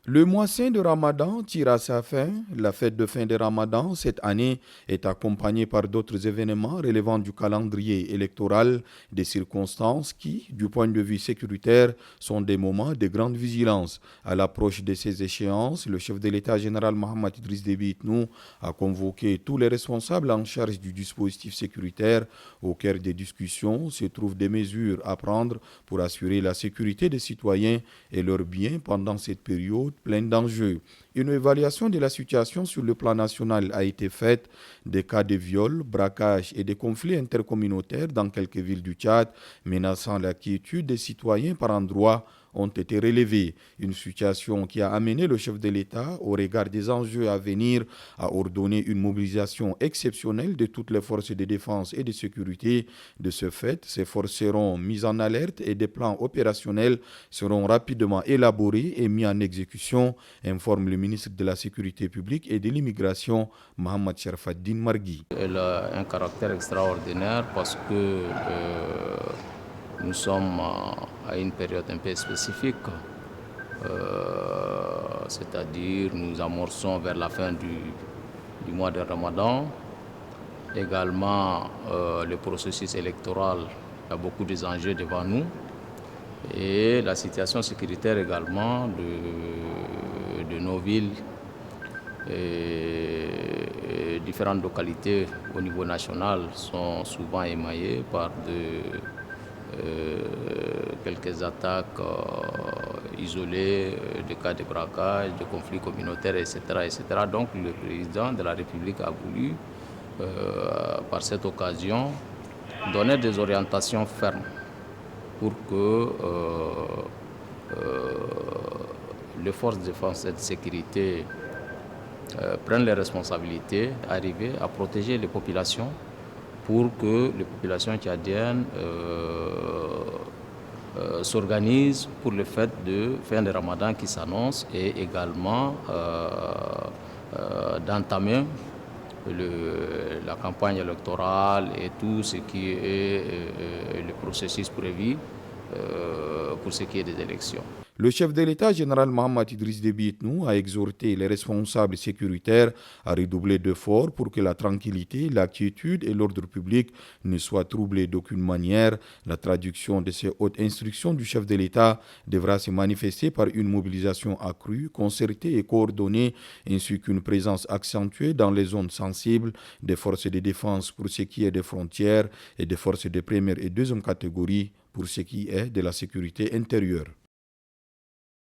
Le mois saint de Ramadan tire à sa fin. La fête de fin de Ramadan, cette année, est accompagnée par d'autres événements relevant du calendrier électoral, des circonstances qui, du point de vue sécuritaire, sont des moments de grande vigilance. À l'approche de ces échéances, le chef de l'État général Mohamed Idriss Déby Itnou a convoqué tous les responsables en charge du dispositif sécuritaire. Au cœur des discussions se trouvent des mesures à prendre pour assurer la sécurité des citoyens et leurs biens pendant cette période pleine d'enjeux. Une évaluation de la situation sur le plan national a été faite. Des cas de viols, braquages et de conflits intercommunautaires dans quelques villes du Tchad, menaçant la quiétude des citoyens par endroits, ont été relevés. Une situation qui a amené le chef de l'État, au regard des enjeux à venir, à ordonner une mobilisation exceptionnelle de toutes les forces de défense et de sécurité. De ce fait, ces forces seront mises en alerte et des plans opérationnels seront rapidement élaborés et mis en exécution, informe le ministre de la Sécurité publique et de l'Immigration, Mohamed Sherfaddin Margui. Elle a un caractère extraordinaire parce que nous sommes à une période un peu spécifique, c'est-à-dire nous amorçons vers la fin du mois de Ramadan. Également, le processus électoral a beaucoup d'enjeux devant nous et la situation sécuritaire également de nos villes et différentes localités au niveau national sont souvent émaillées par quelques attaques isolées, des cas de braquage, de conflits communautaires, etc., etc. Donc le président de la République a voulu, par cette occasion, donner des orientations fermes pour que les forces de défense et de sécurité prennent les responsabilités d'arriver à protéger les populations pour que les populations tchadiennes s'organisent pour le fait de fin de Ramadan qui s'annonce et également d'entamer la campagne électorale et tout ce qui est le processus prévu pour ce qui est des élections. Le chef de l'État général Mohamed Idriss Déby Itnou a exhorté les responsables sécuritaires à redoubler d'efforts pour que la tranquillité, la quiétude et l'ordre public ne soient troublés d'aucune manière. La traduction de ces hautes instructions du chef de l'État devra se manifester par une mobilisation accrue, concertée et coordonnée, ainsi qu'une présence accentuée dans les zones sensibles des forces de défense pour ce qui est des frontières et des forces de première et deuxième catégorie pour ce qui est de la sécurité intérieure.